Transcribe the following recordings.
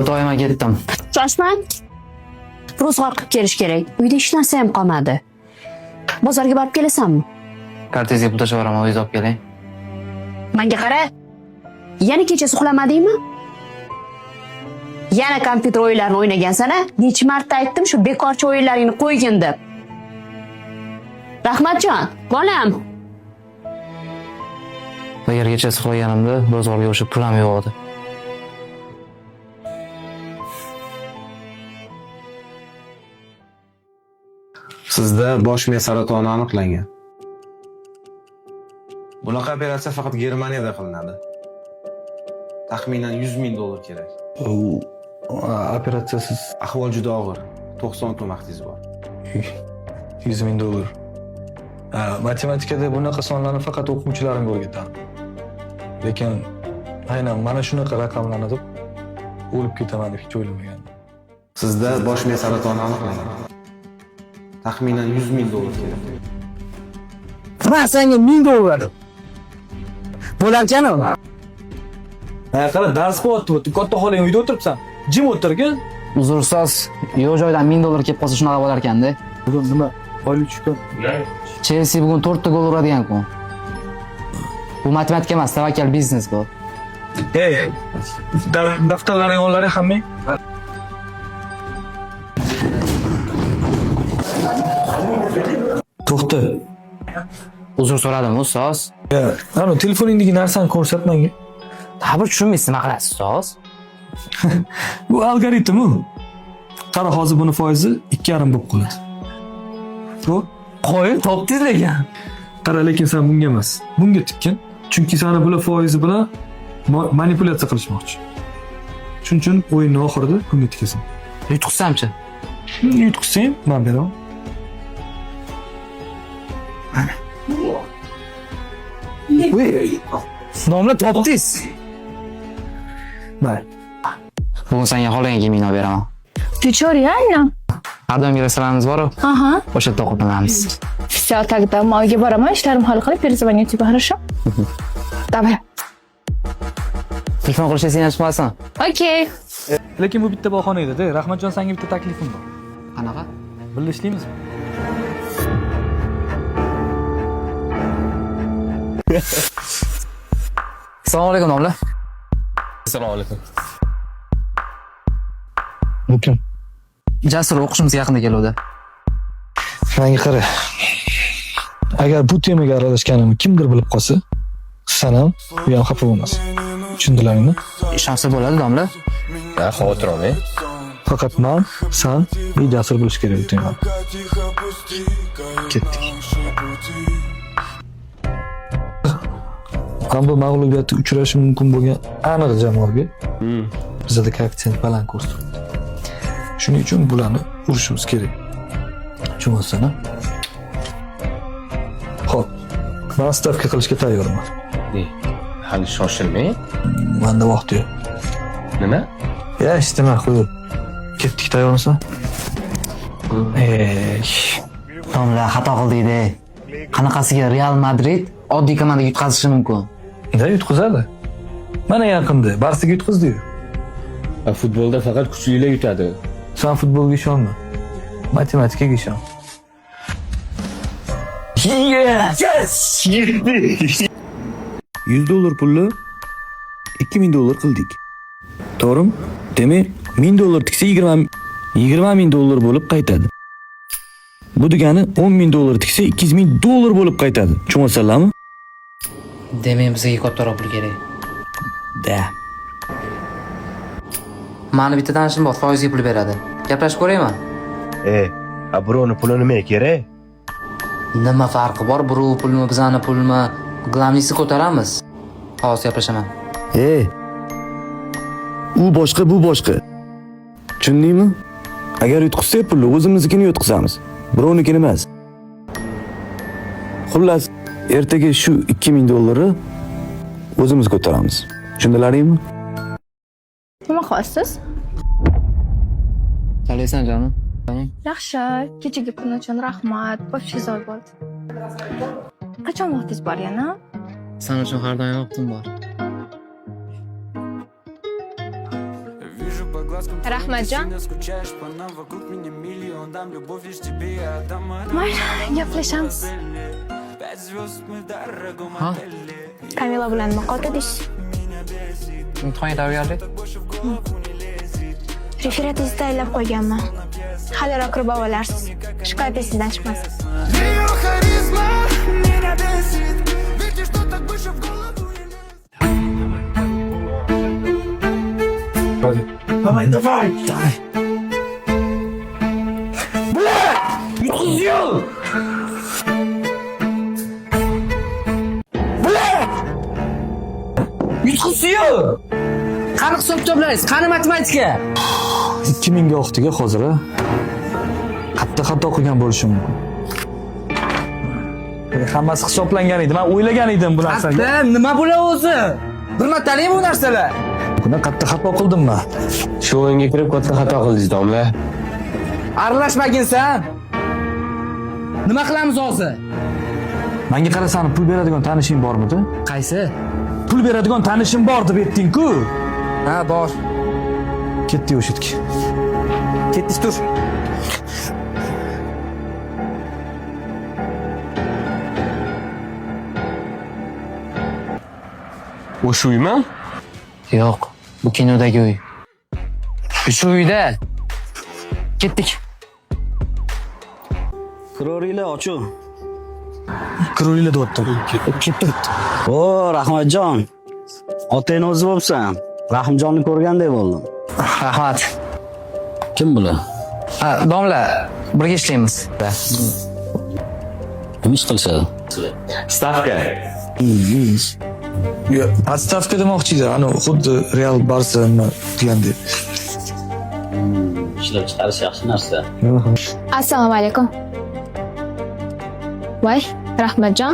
Doima ketdim. Shoshmang. Ro'zg'or qilib kelish kerak. Uyda hech narsa ham qolmadi. Bozorga borib kelasanmi? Kartezga pul tashlab boraman, o'zingiz olib keling. Menga qara. Yana kechasi uxlamadingmi? Yana kompyuter o'yinlarini o'ynagansan-a? Necha marta aytdim shu bekorchi o'yinlaringni qo'ygin deb. Rahmatjon, bolam. Agar kechasi uxlaganimda bozorga o'sha pulim yo'q edi. Sizda bosh miya saratoni aniqlangan. Bunaqa operatsiya faqat Germaniyada qilinadi. Taxminan $100,000 kerak. Operatsiyasiz Ahvol juda og'ir. 90 kun vaqtingiz bor. $100,000. Matematikada bunaqa sonlarni faqat o'quvchilarimga o'rgataman. Lekin aynan mana shunaqa raqamlarni deb o'lib ketaman deb hech o'ylamagandim. Sizda bosh miya saratoni aniqlangan. Taxminan $100,000 kerak. Men senga $1000 berdim. Bo'larkanmi? Qara, dars bo'lyapti. Katta xolang uyda o'tiribsan. Jim o'tirgin. Uzr ustoz, yo'q joydan $1000 kelib qolsa shunaqa bo'lar ekanda. Bugun nima? Oylik tushgan. Chelsea bugun 4 ta gol uradigan kun. Bu matematika emas, tavakkal biznes bu. Ey, daftarlaring onlaring hammang. To'xta. Uzr so'radim ustoz. Ana telefoningdagi narsani ko'rsat menga. Ta'bir tushunmaysiz, nima qilasiz ustoz? Bu algoritm u. Qara, hozir buni foizi 2,5 bo'lib qoladi. To'p. Qo'yib topdingiz lekin. Qara, lekin sen bunga emas. Bunga tikkan. Chunki seni bular foizi bilan manipulyatsiya qilishmoqchi. Shuning uchun o'yinning oxirida bunga tikasan. Yutqizsamchi? Yutqizsang, men beraman. Nomla topdingiz. Mayli. Bugun senga xohlagan kiyimingni olib beraman. Ты чё, реально? Ardamga restoranimiz bor-ku. Ага. O'sha yerda ovqatlanamiz. Все, тогда uyga boraman, ishlarim hal qilib перезвоню тебе, хорошо? Давай. Telefon qilishni sen chiqmasin. Окей. Lekin bu bitta bahona edi-da. Rahmatjon, senga bitta taklifim bor. Qanaqa? Birga ishlaymizmi? Assalomu alaykum domla. Assalomu alaykum. Bu kim? Jasur o'qishimiz yaqinda keluvdi. Menga qara. Agar bu temaga aralashganimni kimdir bilib qolsa, sen ham u ham xafa bo'lmas. Tushundilaringmi? Ishonsa bo'ladi domla. Xavotir olmang. Faqat men, sen va Jasur bilish kerak bu temani. Ketdik. Ham bu mag'lubiyatga uchrashi mumkin bo'lgan aniq jamoaga bizda koeffitsient baland ko'rsatildi. Shuning uchun bularni urishimiz kerak. Tushunasizmi? Xo'p, men stavka qilishga tayyorman. Hali shoshilmang. Menda vaqt yo'q. Nima? Ya, ishtama qo'yib. Ketdik, tayyormisan? Domla xato qildingda. Qanaqasiga Real Madrid oddiy komandaga yutqazishi mumkin? Da yutqizadi. Mana yaqinda Barsaga yutqizdi-yu. Futbolda faqat kuchlilar yutadi. Sen futbolga ishonma. Matematikaga ishon. Yes! $100 pulni $2,000 qildik. To'g'rimi? Demak, $1,000 tiksa $20,000 bo'lib qaytadi. Bu degani $10,000 tiksa $200,000 bo'lib qaytadi. Tushunasizlarmi? Demak, bizga kattaroq pul kerak. Da. Mani bitta tanishim bor, foizga pul beradi. Gaplashib ko'rayman. Birovni puli nimaga kerak? Nima farqi bor? Birov pulmi, bizani pulmi? Glavnisi ko'taramiz. Hozir gaplashaman. U boshqa, bu boshqa. Tushundingmi? Agar yutqizsak pulni o'zimiznikini yutqizamiz. Birovnikini emas. Xullas, ertaga shu $2,000 o'zimiz ko'taramiz. Tushundilaringmi? Nima qilyapsiz? Qalaysan jonim? Yaxshi, kechagi kun uchun rahmat. Вообще zo'r bo'ldi. Qachon vaqtingiz bor yana? Sen uchun har doim vaqtim bor. Rahmatjon. Mayli, gaplashamiz. Ha? Kamila bilan nima qotadish? Imtihon tayyorgarlik. Referatingizni tayyorlab qo'yganman. Haliroq kirib olarsiz. Shikoyat esingizdan chiqmasin. Давай, давай, давай. Yutqizıyor. Yutqizıyor. Qani hisob toplaysiz? Qani matematika? 2000 ga o'qitiga hozir qattiq xato qilgan bo'lishim mumkin. Hammasi hisoblangan edi. Men o'ylagan edim bu narsani. Qattiq, nima bo'ladi o'zi? Bir martalik bu narsalar. Buni qattiq xato qildim men. Shu o'yinga kirib katta xato qildingiz, domla. Aralashmagin sen. Nima qilamiz hozir? Menga qarasani pul beradigan tanishing bormidi? Qaysi? Pul beradigan tanishim bor deb aytding-ku. Ha, bor. Ketdi o'sha yerga. Ketdingiz tur. O'sha uymi? Yo'q, bu kinodagi uy. Shu uyda. Ketdik. Kiroringlar ochiq. Kiroringlar deyapti. Ketdik. O, Rahmatjon. Otangni o'zi bo'libsan. Rahimjonni ko'rgandek bo'ldim. Rahmat. Kim bular? Ha, domla, birga ishlaymiz. Nima ish qilishadi? Stavka. Yo, отставка demoqchi edi. Ana xuddi Real Barsa degandek. Ishlab chiqarish yaxshi narsa. Assalomu alaykum. Voy, Rahmatjon.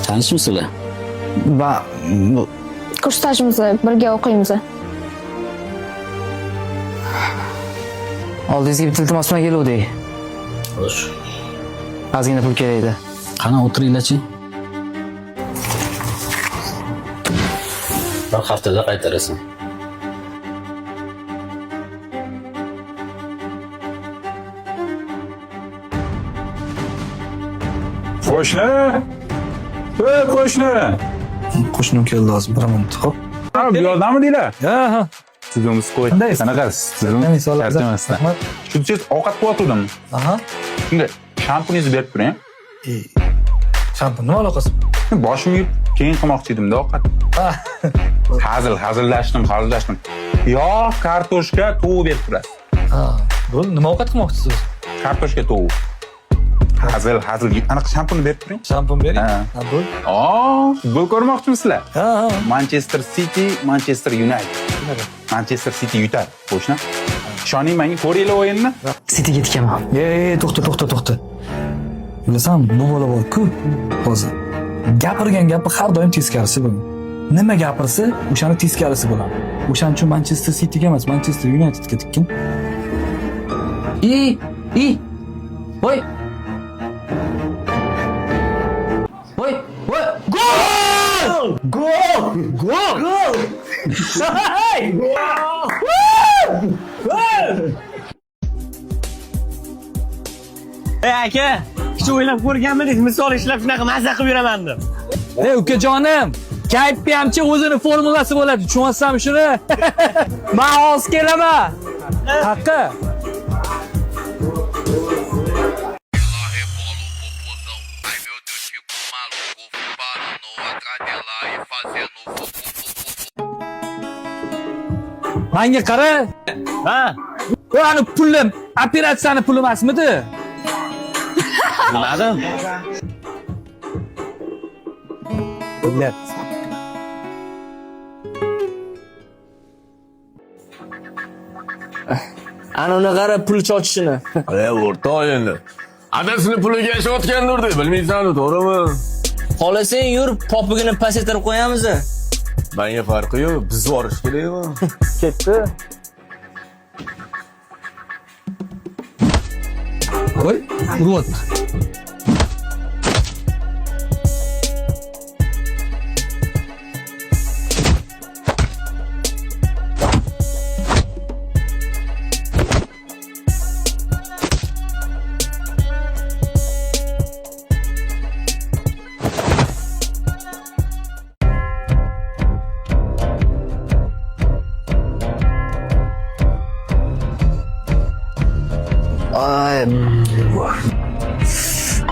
Tanishmisizlar? Va Kursdashimizni birga o'qiymiz. oldingizga bitta iltimos bilan keluvdik. Xo'sh. Ozgina pul kerak edi. Qani o'tiringlarchi? Bir haftada qaytarasan. Qo'shni! Ey qo'shni! Qo'shnim keldi hozir bir minut. Xo'p. Bu yordammi deylar? Ha. Sizimiz qo'y. Qandaysiz? Qanaqasiz? Sizim charchamasdan. Shuncha ovqat qilyotgandim. Aha. Shunday shampuningizni berib turing. Shampun nima aloqasi? Boshim yuvib, keyin qilmoqchi edim-da ovqat. Hazillashdim. Yo, kartoshka, tovuq berib turasiz. Ha. Bo'l, nima ovqat qilmoqchisiz? Kartoshka, tovuq. Hazil. Anaqa shampun berib turing. Shampun bering. Ha. Ha, bo'l. Futbol ko'rmoqchimisizlar? Ha. Manchester City, Manchester United. Manchester City yutadi, qo'shni. Ishoning menga, ko'ringlar o'yinni. Cityga tikaman. To'xta. Bilasanmi, bu bola bor-ku, hozir. Gapirgan gapi har doim teskarisi bo'ladi. Nima gapirsa, o'shani teskarisi bo'ladi. O'shaning uchun Manchester Cityga emas, Manchester Unitedga tikkin. Voy. Gol! Ey aka, hiç o'ylab ko'rganmidingiz? Misol ishlab shunaqa mazza qilib yuraman deb. Ey ukajonim, kayfiyamchi o'zini formulasi bo'ladi. Tushunyapsanmi shuni? Men hozir kelaman. Haqqi. Menga qara. Ha? Bu ani pulim, operatsiyani puli emasmidi? Bilmadim. Billat. Ana uni qara pul chochishini. O'rtoq endi. Adasini puliga yashayotgandir-da, bilmaysanmi, to'g'rimi? Xohlasang yur, popugini pasaytirib qo'yamiz. Menga farqi yo'q, biz borish kerakmi? Ketdi. Voy, urvat.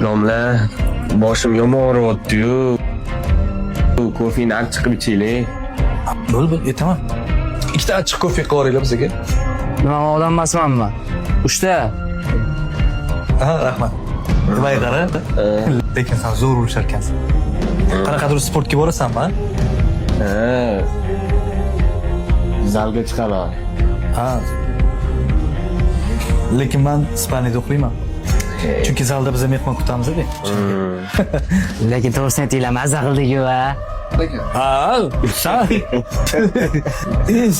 Domla, boshim yomon og'riyapti-yu. Kofeni achchiq ichaylik. Bo'l, aytaman. Ikkita achchiq kofe qilib yuboringlar bizga. Nima odam emasmanmi? Uchta. Ha, rahmat. Voy qara. Lekin sen zo'r urishar ekansan. Qanaqadir sportga borasanmi? Zalga chiqaman. Ha. Lekin men Ispaniyada o'qiyman. Chunki zalda biz mehmon kutamiz-da. Lekin to'g'risini aytinglar, mazza qildik-ku, ha. Ha, sen.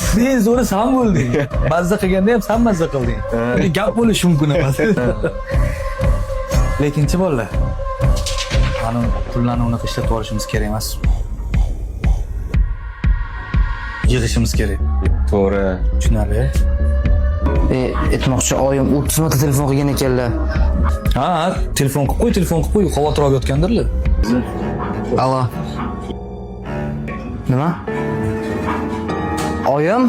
Sen zo'ri sen bo'lding. Mazza qilganda ham sen mazza qilding. Gap bo'lishi mumkin emas. Lekinchi bolalar. Mana pullarni unaqa ishlatib olishimiz kerak emas. Yig'ishimiz kerak. To'g'ri. Tushunarli? Aytmoqchi, oyim 30 marta telefon qilgan ekanlar. Ha, telefon qilib qo'y, xavotir olayotgandirlar. Alo. Nima? Oyim?